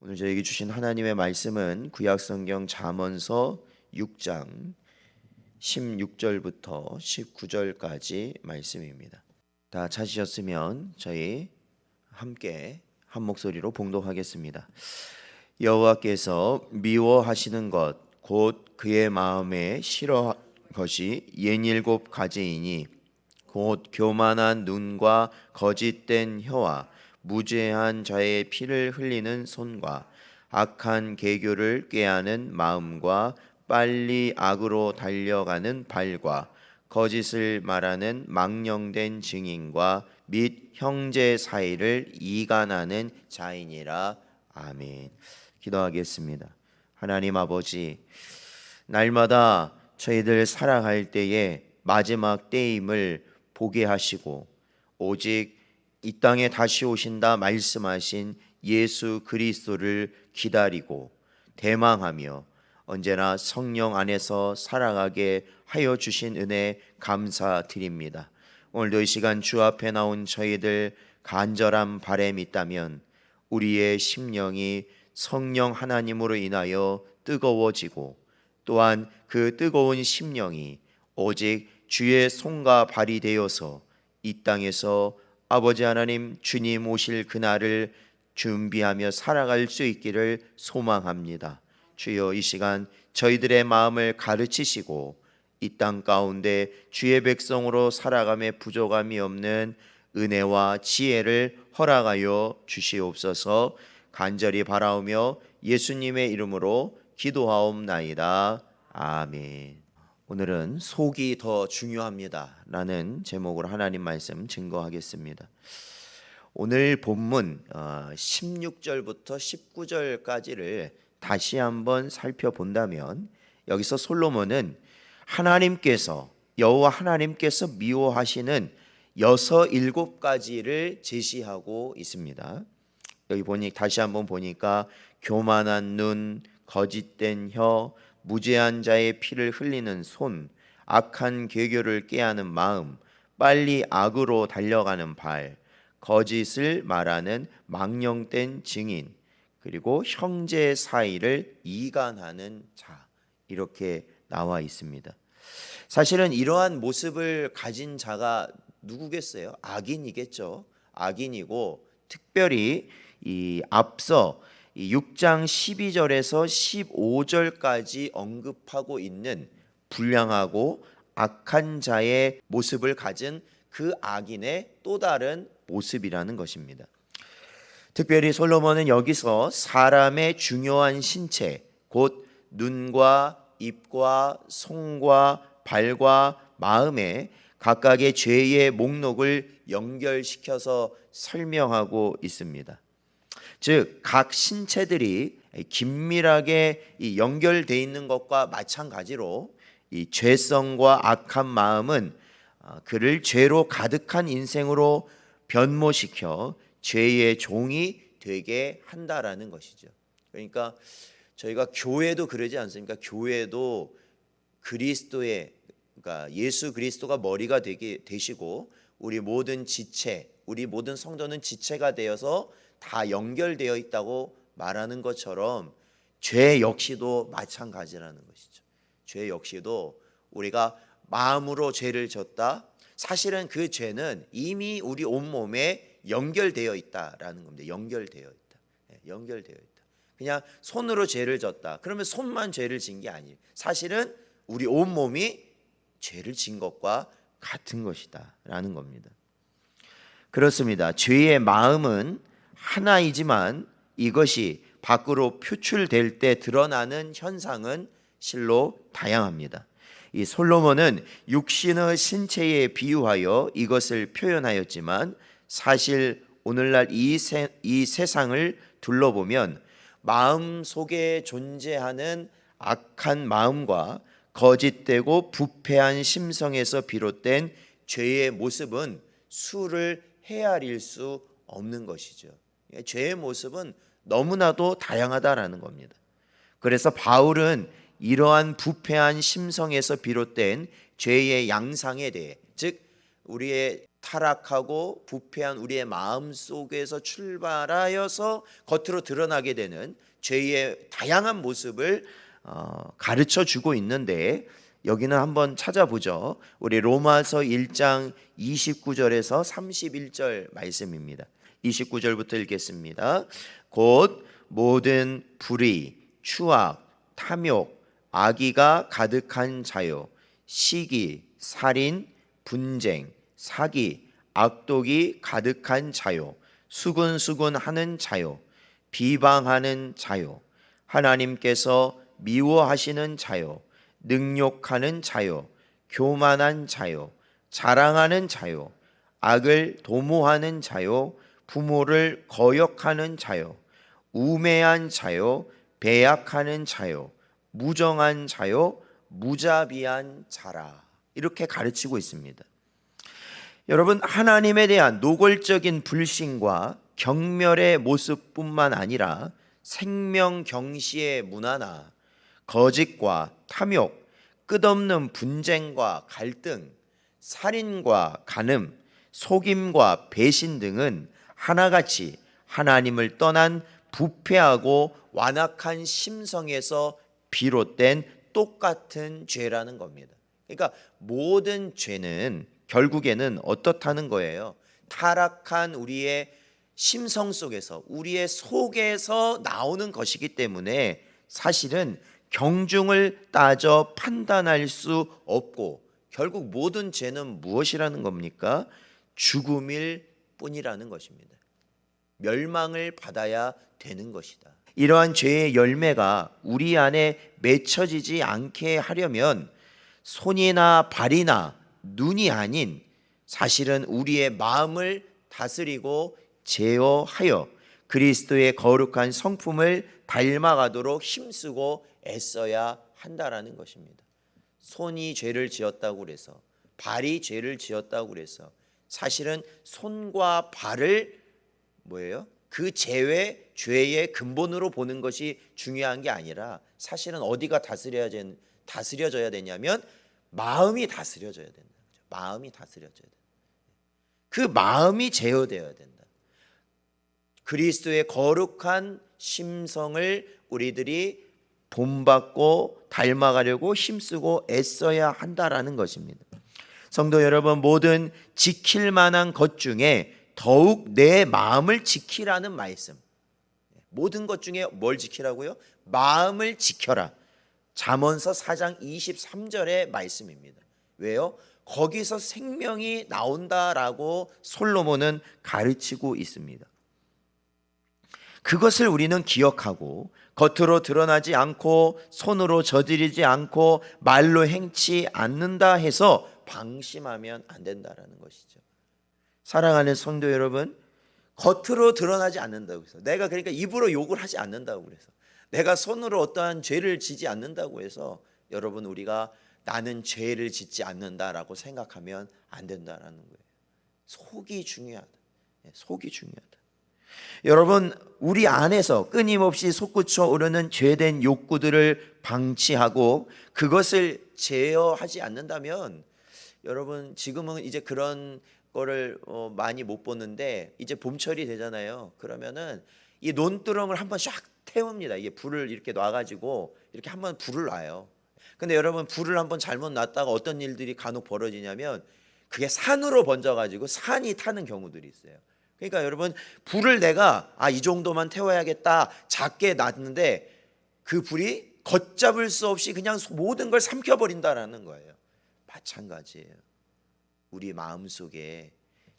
오늘 저에게 주신 하나님의 말씀은 구약성경 잠언서 6장 16절부터 19절까지 말씀입니다. 다 찾으셨으면 저희 함께 한 목소리로 봉독하겠습니다. 여호와께서 미워하시는 것 곧 그의 마음에 싫어한 것이 67가지이니 곧 교만한 눈과 거짓된 혀와 무죄한 자의 피를 흘리는 손과 악한 계교를 꾀하는 마음과 빨리 악으로 달려가는 발과 거짓을 말하는 망령된 증인과 및 형제 사이를 이간하는 자이니라. 아멘. 기도하겠습니다. 하나님 아버지, 날마다 저희들 살아갈 때에 마지막 때임을 보게 하시고 오직 이 땅에 다시 오신다 말씀하신 예수 그리스도를 기다리고 대망하며 언제나 성령 안에서 살아가게 하여 주신 은혜 감사드립니다. 오늘도 이 시간 주 앞에 나온 저희들 간절한 바람이 있다면 우리의 심령이 성령 하나님으로 인하여 뜨거워지고 또한 그 뜨거운 심령이 오직 주의 손과 발이 되어서 이 땅에서 아버지 하나님 주님 오실 그날을 준비하며 살아갈 수 있기를 소망합니다. 주여, 이 시간 저희들의 마음을 가르치시고 이 땅 가운데 주의 백성으로 살아감에 부족함이 없는 은혜와 지혜를 허락하여 주시옵소서. 간절히 바라오며 예수님의 이름으로 기도하옵나이다. 아멘. 오늘은 속이 더 중요합니다 라는 제목으로 하나님 말씀 증거하겠습니다. 오늘 본문 16절부터 19절까지를 다시 한번 살펴본다면 여기서 솔로몬은 여호와 하나님께서 미워하시는 7가지를 제시하고 있습니다. 여기 다시 한번 보니까 교만한 눈, 거짓된 혀, 무죄한 자의 피를 흘리는 손, 악한 계교를 꾀하는 마음, 빨리 악으로 달려가는 발, 거짓을 말하는 망령된 증인, 그리고 형제 사이를 이간하는 자, 이렇게 나와 있습니다. 사실은 이러한 모습을 가진 자가 누구겠어요? 악인이겠죠. 악인이고 특별히 이 앞서 6장 12절에서 15절까지 언급하고 있는 불량하고 악한 자의 모습을 가진 그 악인의 또 다른 모습이라는 것입니다. 특별히 솔로몬은 여기서 사람의 중요한 신체, 곧 눈과 입과 손과 발과 마음에 각각의 죄의 목록을 연결시켜서 설명하고 있습니다. 즉, 각 신체들이 긴밀하게 연결되어 있는 것과 마찬가지로 이 죄성과 악한 마음은 그를 죄로 가득한 인생으로 변모시켜 죄의 종이 되게 한다라는 것이죠. 그러니까 저희가 교회도 그러지 않습니까? 교회도 그러니까 예수 그리스도가 머리가 되시고 우리 모든 지체, 우리 모든 성도는 지체가 되어서 다 연결되어 있다고 말하는 것처럼 죄 역시도 마찬가지라는 것이죠. 죄 역시도 우리가 마음으로 죄를 졌다. 사실은 그 죄는 이미 우리 온몸에 연결되어 있다라는 겁니다. 연결되어 있다. 그냥 손으로 죄를 졌다. 그러면 손만 죄를 진 게 아니에요. 사실은 우리 온몸이 죄를 진 것과 같은 것이다라는 겁니다. 그렇습니다. 죄의 마음은 하나이지만 이것이 밖으로 표출될 때 드러나는 현상은 실로 다양합니다. 이 솔로몬은 육신의 신체에 비유하여 이것을 표현하였지만 사실 오늘날 이 세상을 둘러보면 마음 속에 존재하는 악한 마음과 거짓되고 부패한 심성에서 비롯된 죄의 모습은 수를 헤아릴 수 없는 것이죠. 죄의 모습은 너무나도 다양하다라는 겁니다. 그래서 바울은 이러한 부패한 심성에서 비롯된 죄의 양상에 대해, 즉 우리의 타락하고 부패한 우리의 마음 속에서 출발하여서 겉으로 드러나게 되는 죄의 다양한 모습을 가르쳐 주고 있는데, 여기는 한번 찾아보죠. 우리 로마서 1장 29절에서 31절 말씀입니다. 29절부터 읽겠습니다. 곧 모든 불의, 추악, 탐욕, 악의가 가득한 자요, 시기, 살인, 분쟁, 사기, 악독이 가득한 자요, 수군수군하는 자요, 비방하는 자요, 하나님께서 미워하시는 자요, 능욕하는 자요, 교만한 자요, 자랑하는 자요, 악을 도모하는 자요, 부모를 거역하는 자요, 우매한 자요, 배약하는 자요, 무정한 자요, 무자비한 자라. 이렇게 가르치고 있습니다. 여러분, 하나님에 대한 노골적인 불신과 경멸의 모습뿐만 아니라 생명경시의 문화나 거짓과 탐욕, 끝없는 분쟁과 갈등, 살인과 간음, 속임과 배신 등은 하나같이 하나님을 떠난 부패하고 완악한 심성에서 비롯된 똑같은 죄라는 겁니다. 그러니까 모든 죄는 결국에는 어떻다는 거예요? 타락한 우리의 심성 속에서, 우리의 속에서 나오는 것이기 때문에 사실은 경중을 따져 판단할 수 없고, 결국 모든 죄는 무엇이라는 겁니까? 죽음일 뿐이라는 것입니다. 멸망을 받아야 되는 것이다. 이러한 죄의 열매가 우리 안에 맺혀지지 않게 하려면 손이나 발이나 눈이 아닌 사실은 우리의 마음을 다스리고 제어하여 그리스도의 거룩한 성품을 닮아가도록 힘쓰고 애써야 한다라는 것입니다. 손이 죄를 지었다고 그래서, 발이 죄를 지었다고 그래서 사실은 손과 발을 그 죄의 근본으로 보는 것이 중요한 게 아니라, 사실은 어디가 다스려져야 되냐면 마음이 다스려져야 된다. 마음이 다스려져야 된다. 그 마음이 제어되어야 된다. 그리스도의 거룩한 심성을 우리들이 본받고 닮아가려고 힘쓰고 애써야 한다라는 것입니다. 성도 여러분, 모든 지킬 만한 것 중에 더욱 내 마음을 지키라는 말씀. 모든 것 중에 뭘 지키라고요? 마음을 지켜라. 잠언서 4장 23절의 말씀입니다. 왜요? 거기서 생명이 나온다라고 솔로몬은 가르치고 있습니다. 그것을 우리는 기억하고 겉으로 드러나지 않고 손으로 저지르지 않고 말로 행치 않는다 해서 방심하면 안 된다라는 것이죠. 사랑하는 성도 여러분, 겉으로 드러나지 않는다고 해서, 내가 그러니까 입으로 욕을 하지 않는다고 그래서, 내가 손으로 어떠한 죄를 지지 않는다고 해서 여러분, 우리가 나는 죄를 짓지 않는다라고 생각하면 안 된다라는 거예요. 속이 중요하다. 속이 중요하다. 여러분, 우리 안에서 끊임없이 솟구쳐 오르는 죄된 욕구들을 방치하고 그것을 제어하지 않는다면, 여러분, 지금은 이제 그런 거를 많이 못 보는데, 이제 봄철이 되잖아요. 그러면은 이 논두렁을 한번 샥 태웁니다. 이게 불을 이렇게 놔가지고 이렇게 한번 불을 놔요. 근데 여러분, 불을 한번 잘못 놨다가 어떤 일들이 간혹 벌어지냐면 그게 산으로 번져가지고 산이 타는 경우들이 있어요. 그러니까 여러분, 불을 내가 이 정도만 태워야겠다 작게 놨는데 그 불이 걷잡을 수 없이 그냥 모든 걸 삼켜버린다라는 거예요. 마찬가지예요. 우리 마음속에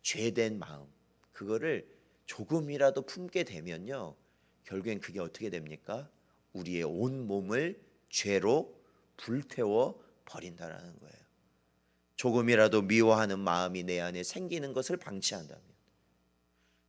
죄된 마음, 그거를 조금이라도 품게 되면요, 결국엔 그게 어떻게 됩니까? 우리의 온 몸을 죄로 불태워 버린다라는 거예요. 조금이라도 미워하는 마음이 내 안에 생기는 것을 방치한다면,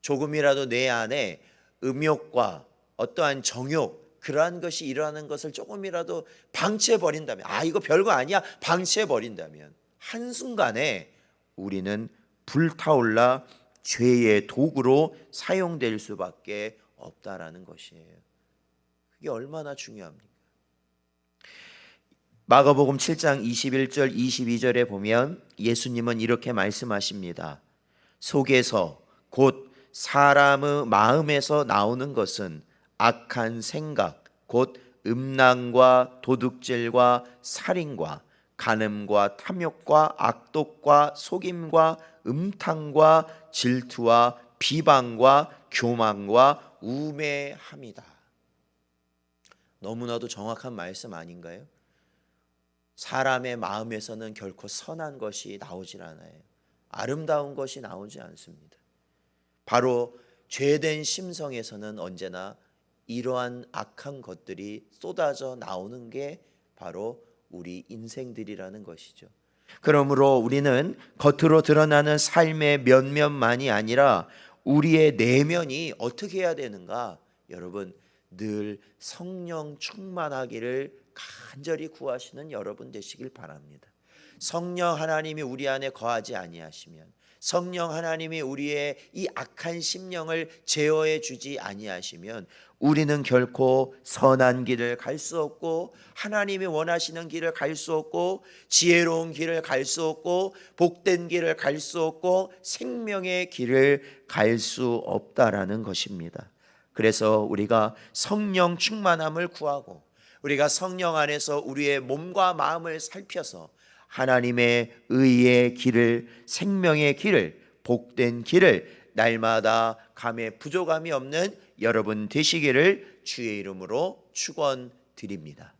조금이라도 내 안에 음욕과 어떠한 정욕, 그러한 것이 일어나는 것을 조금이라도 방치해 버린다면, 이거 별거 아니야 방치해 버린다면, 한순간에 우리는 불타올라 죄의 도구로 사용될 수밖에 없다라는 것이에요. 그게 얼마나 중요합니까? 마가복음 7장 21절 22절에 보면 예수님은 이렇게 말씀하십니다. 속에서 곧 사람의 마음에서 나오는 것은 악한 생각, 곧 음란과 도둑질과 살인과 간음과 탐욕과 악독과 속임과 음탕과 질투와 비방과 교만과 우매함이다. 너무나도 정확한 말씀 아닌가요? 사람의 마음에서는 결코 선한 것이 나오질 않아요. 아름다운 것이 나오지 않습니다. 바로 죄된 심성에서는 언제나 이러한 악한 것들이 쏟아져 나오는 게 바로 우리 인생들이라는 것이죠. 그러므로 우리는 겉으로 드러나는 삶의 면면만이 아니라 우리의 내면이 어떻게 해야 되는가? 여러분, 늘 성령 충만하기를 간절히 구하시는 여러분 되시길 바랍니다. 성령 하나님이 우리 안에 거하지 아니하시면, 성령 하나님이 우리의 이 악한 심령을 제어해 주지 아니하시면 우리는 결코 선한 길을 갈 수 없고, 하나님이 원하시는 길을 갈 수 없고, 지혜로운 길을 갈 수 없고, 복된 길을 갈 수 없고, 생명의 길을 갈 수 없다라는 것입니다. 그래서 우리가 성령 충만함을 구하고, 우리가 성령 안에서 우리의 몸과 마음을 살펴서 하나님의 의의 길을, 생명의 길을, 복된 길을 날마다 감에 부족함이 없는 여러분 되시기를 주의 이름으로 축원드립니다.